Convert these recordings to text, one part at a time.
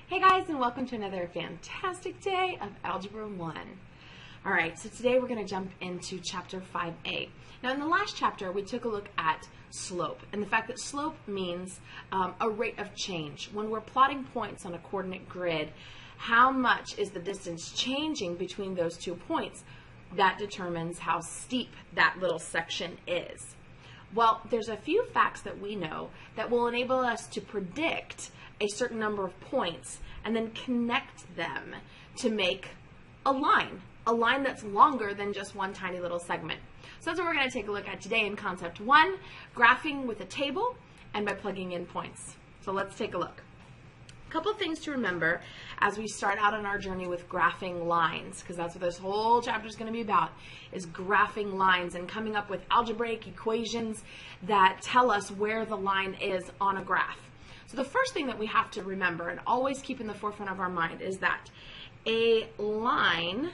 Hey guys, and welcome to another fantastic day of Algebra 1. Alright, so today we're going to jump into Chapter 5a. Now in the last chapter we took a look at slope, and the fact that slope means a rate of change. When we're plotting points on a coordinate grid, how much is the distance changing between those 2 points? That determines how steep that little section is. Well, there's a few facts that we know that will enable us to predict a certain number of points and then connect them to make a line that's longer than just one tiny little segment. So that's what we're going to take a look at today in Concept 1, graphing with a table and by plugging in points. So let's take a look. A couple of things to remember as we start out on our journey with graphing lines, because that's what this whole chapter is going to be about, is graphing lines and coming up with algebraic equations that tell us where the line is on a graph. So the first thing that we have to remember and always keep in the forefront of our mind is that a line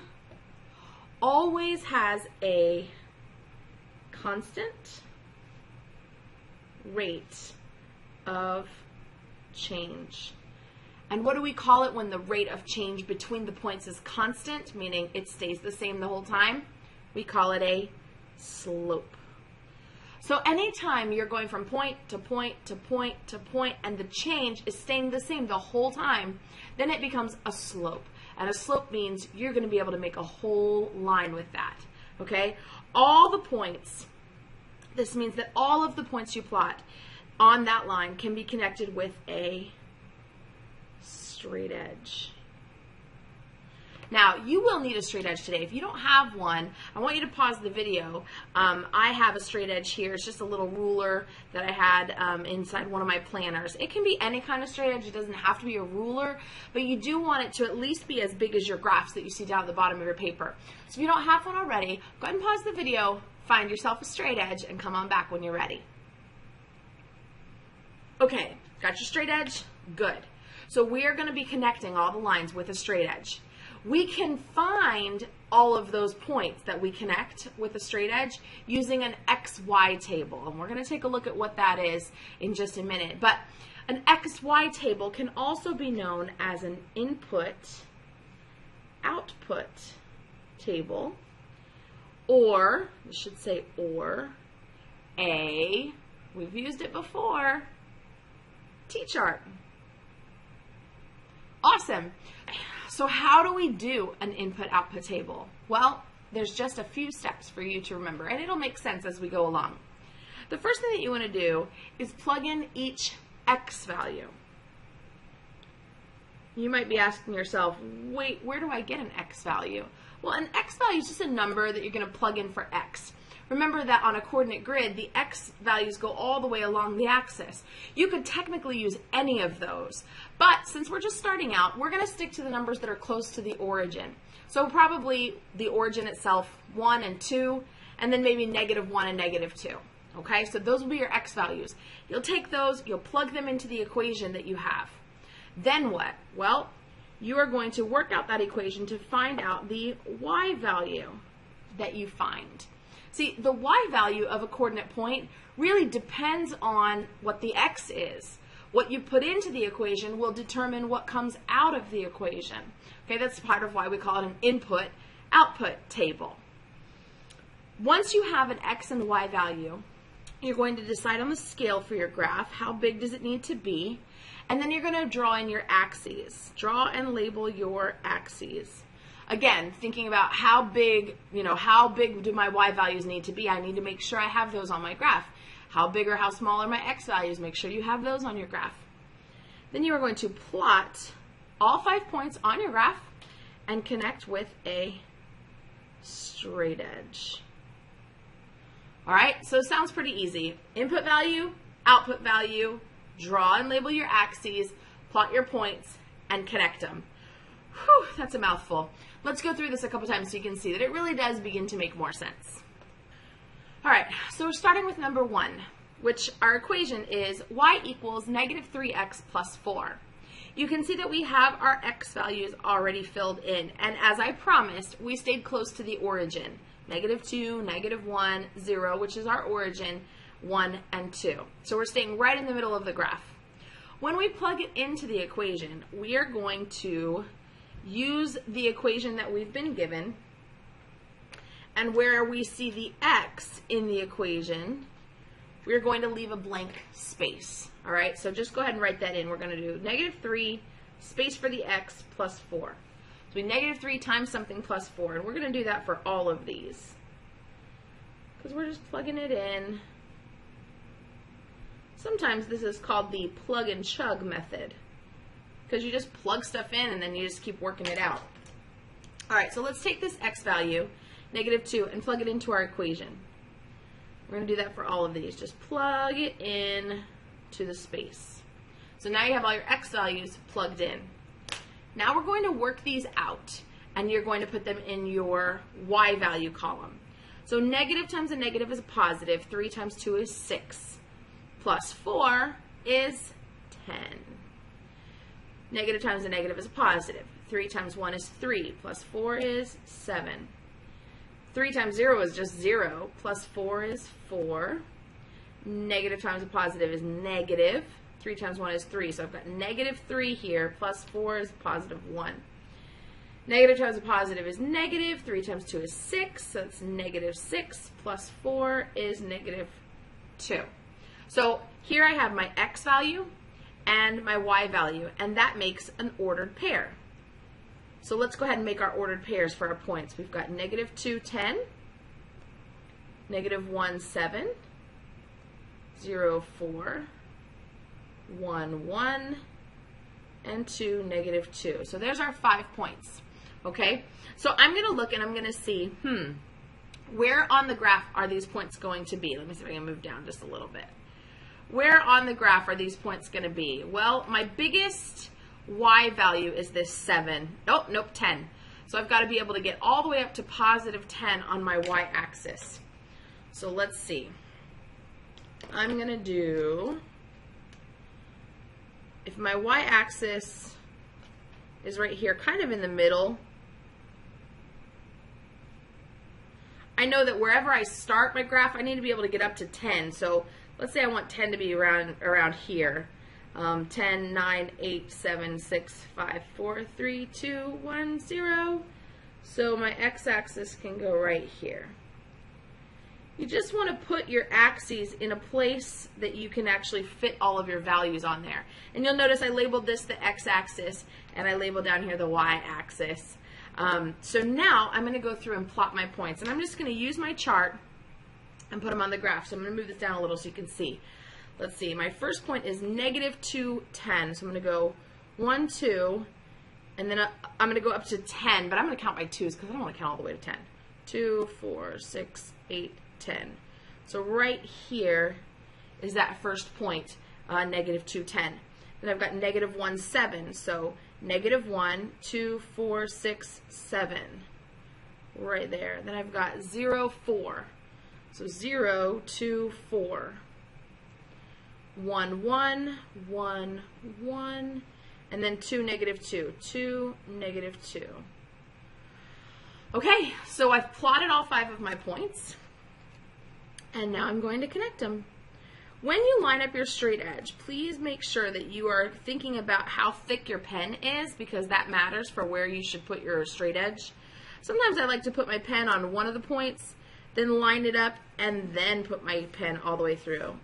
always has a constant rate of change. And what do we call it when the rate of change between the points is constant, meaning it stays the same the whole time? We call it a slope. So anytime you're going from point to point to point to point and the change is staying the same the whole time, then it becomes a slope. And a slope means you're going to be able to make a whole line with that. Okay? All the points, this means that all of the points you plot on that line can be connected with a straight edge. Now, you will need a straight edge today. If you don't have one, I want you to pause the video. I have a straight edge here. It's just a little ruler that I had inside one of my planners. It can be any kind of straight edge. It doesn't have to be a ruler, but you do want it to at least be as big as your graphs that you see down at the bottom of your paper. So if you don't have one already, go ahead and pause the video, find yourself a straight edge, and come on back when you're ready. Okay, got your straight edge? Good. So we are going to be connecting all the lines with a straight edge. We can find all of those points that we connect with a straight edge using an XY table. And we're going to take a look at what that is in just a minute. But an XY table can also be known as an input-output table, or, I should say or, we've used it before, T-chart. Awesome. So how do we do an input-output table? Well, there's just a few steps for you to remember, and it'll make sense as we go along. The first thing that you want to do is plug in each X value. You might be asking yourself, wait, where do I get an X value? Well, an X value is just a number that you're going to plug in for X. Remember that on a coordinate grid, the X values go all the way along the axis. You could technically use any of those, but since we're just starting out, we're going to stick to the numbers that are close to the origin. So probably the origin itself, 1 and 2, and then maybe -1 and -2. Okay, so those will be your X values. You'll take those, you'll plug them into the equation that you have. Then what? Well, you are going to work out that equation to find out the Y value that you find. See, the Y value of a coordinate point really depends on what the X is. What you put into the equation will determine what comes out of the equation. Okay, that's part of why we call it an input-output table. Once you have an X and Y value, you're going to decide on the scale for your graph, how big does it need to be, and then you're going to draw in your axes. Draw and label your axes. Again, thinking about how big do my Y values need to be? I need to make sure I have those on my graph. How big or how small are my X values? Make sure you have those on your graph. Then you are going to plot all 5 points on your graph and connect with a straight edge. All right, so it sounds pretty easy. Input value, output value, draw and label your axes, plot your points, and connect them. Whew, that's a mouthful. Let's go through this a couple times so you can see that it really does begin to make more sense. All right, so we're starting with number 1, which our equation is y equals -3x plus 4. You can see that we have our X values already filled in, and as I promised, we stayed close to the origin. -2, -1, 0, which is our origin, 1 and 2. So we're staying right in the middle of the graph. When we plug it into the equation, we are going to use the equation that we've been given, and where we see the x in the equation, we're going to leave a blank space. All right, so just go ahead and write that in. We're going to do -3, space for the x, plus 4. So we -3 times something plus 4, and we're going to do that for all of these because we're just plugging it in. Sometimes this is called the plug and chug method because you just plug stuff in and then you just keep working it out. All right, so let's take this x value, -2, and plug it into our equation. We're going to do that for all of these. Just plug it in to the space. So now you have all your x values plugged in. Now we're going to work these out, and you're going to put them in your y value column. So negative times a negative is a positive. 3 times 2 is 6. Plus 4 is 10. Negative times a negative is a positive. 3 times 1 is 3. Plus 4 is 7. 3 times 0 is just 0. Plus 4 is 4. Negative times a positive is negative. 3 times 1 is 3. So I've got -3 here. Plus 4 is +1. Negative times a positive is negative. 3 times 2 is 6. So it's -6. Plus 4 is -2. So here I have my x value and my y value, and that makes an ordered pair. So let's go ahead and make our ordered pairs for our points. We've got -2, 10, -1, 7, 0, 4, 1, 1, and 2, -2. So there's our 5 points, okay? So I'm going to look and I'm going to see, where on the graph are these points going to be? Let me see if I can move down just a little bit. Where on the graph are these points going to be? Well, my biggest y value is this 7. Nope, 10. So I've got to be able to get all the way up to +10 on my y-axis. So let's see. I'm going to do, if my y-axis is right here, kind of in the middle, I know that wherever I start my graph, I need to be able to get up to 10. So let's say I want 10 to be around here. 10, 9, 8, 7, 6, 5, 4, 3, 2, 1, 0. So my x-axis can go right here. You just want to put your axes in a place that you can actually fit all of your values on there. And you'll notice I labeled this the x-axis, and I labeled down here the y-axis. So now I'm going to go through and plot my points. And I'm just going to use my chart and put them on the graph. So I'm going to move this down a little so you can see. Let's see, my first point is -2, 10. So I'm going to go 1, 2, and then I'm going to go up to 10, but I'm going to count by 2s because I don't want to count all the way to 10. 2, 4, 6, 8, 10. So right here is that first point, -2, 10. Then I've got -1, 7. So -1, 2, 4, 6, 7. Right there. Then I've got 0, 4. So 0, 2, 4. 1, 1, 1, 1, and then 2, -2, 2, -2. Okay, so I've plotted all 5 of my points, and now I'm going to connect them. When you line up your straight edge, please make sure that you are thinking about how thick your pen is, because that matters for where you should put your straight edge. Sometimes I like to put my pen on one of the points, then line it up, and then put my pen all the way through.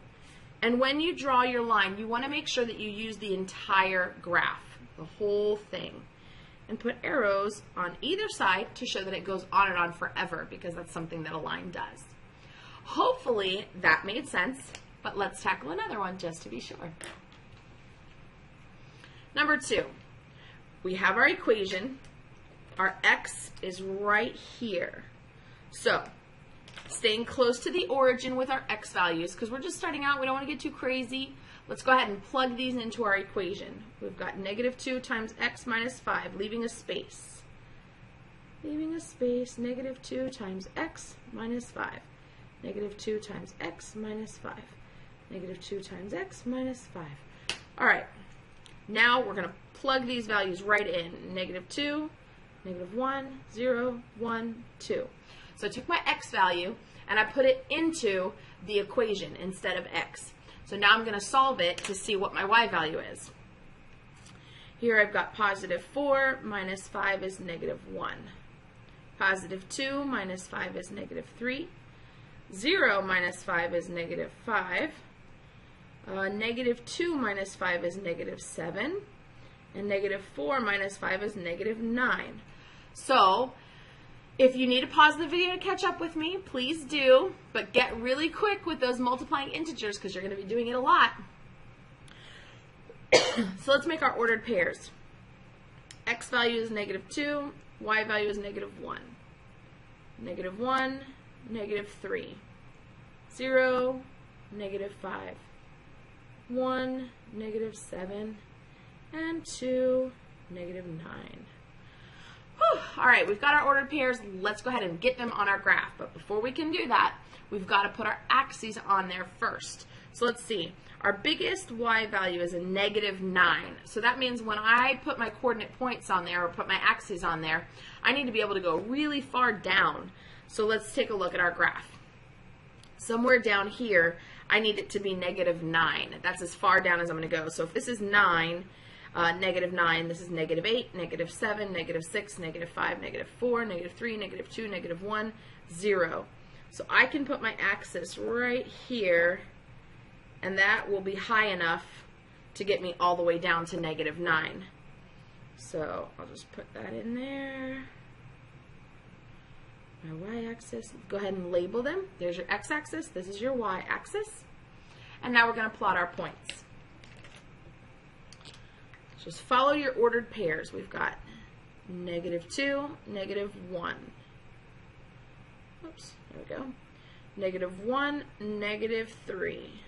And when you draw your line, you want to make sure that you use the entire graph, the whole thing, and put arrows on either side to show that it goes on and on forever, because that's something that a line does. Hopefully that made sense, but let's tackle another one just to be sure. Number 2, we have our equation. Our x is right here. So staying close to the origin with our x values, because we're just starting out, we don't want to get too crazy. Let's go ahead and plug these into our equation. We've got -2 times x minus 5, leaving a space. Leaving a space, -2 times x minus 5. -2 times x minus 5. -2 times x minus 5. All right, now we're going to plug these values right in. -2, -1, 0, 1, 2. So I took my x value and I put it into the equation instead of x. So now I'm going to solve it to see what my y value is. Here I've got positive 4 minus 5 is negative 1. Positive 2 minus 5 is negative 3. 0 minus 5 is negative 5. Negative 2 minus 5 is negative 7. And negative 4 minus 5 is negative 9. So, if you need to pause the video to catch up with me, please do. But get really quick with those multiplying integers because you're going to be doing it a lot. So let's make our ordered pairs. X value is negative 2. Y value is negative 1. Negative 1, negative 3. 0, negative 5. 1, negative 7. And 2, negative 9. Whew. All right, we've got our ordered pairs. Let's go ahead and get them on our graph. But before we can do that, we've got to put our axes on there first. So let's see. Our biggest y value is a negative 9. So that means when I put my coordinate points on there or put my axes on there, I need to be able to go really far down. So let's take a look at our graph. Somewhere down here, I need it to be negative 9. That's as far down as I'm going to go. So if this is 9, negative 9, this is negative 8, negative 7, negative 6, negative 5, negative 4, negative 3, negative 2, negative 1, 0. So I can put my axis right here, and that will be high enough to get me all the way down to negative 9. So I'll just put that in there. My y-axis. Go ahead and label them. There's your x-axis. This is your y-axis. And now we're going to plot our points. Just follow your ordered pairs. We've got negative 2, negative 1. Oops, there we go. Negative 1, negative 3.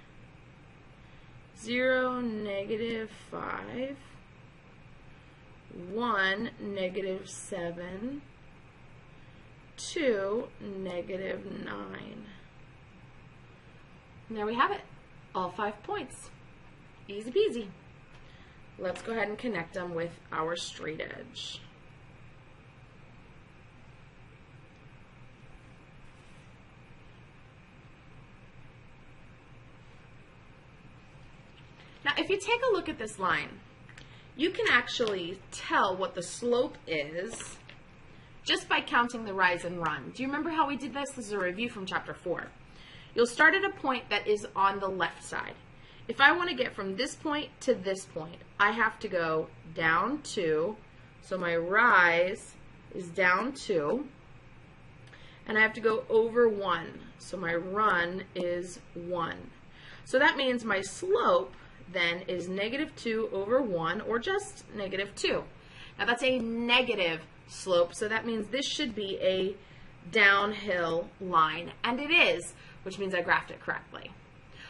0, negative 5. 1, negative 7. 2, negative 9. And there we have it. All 5 points. Easy peasy. Let's go ahead and connect them with our straight edge. Now, if you take a look at this line, you can actually tell what the slope is just by counting the rise and run. Do you remember how we did this? This is a review from chapter 4. You'll start at a point that is on the left side. If I want to get from this point to this point, I have to go down 2. So my rise is down 2. And I have to go over 1. So my run is 1. So that means my slope then is negative 2 over 1, or just negative 2. Now that's a negative slope, so that means this should be a downhill line, and it is, which means I graphed it correctly.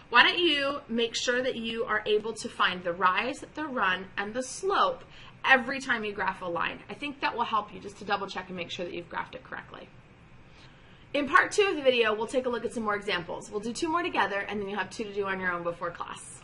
Why don't you make sure that you are able to find the rise, the run, and the slope every time you graph a line. I think that will help you just to double check and make sure that you've graphed it correctly. In part 2 of the video, we'll take a look at some more examples. We'll do 2 more together, and then you'll have 2 to do on your own before class.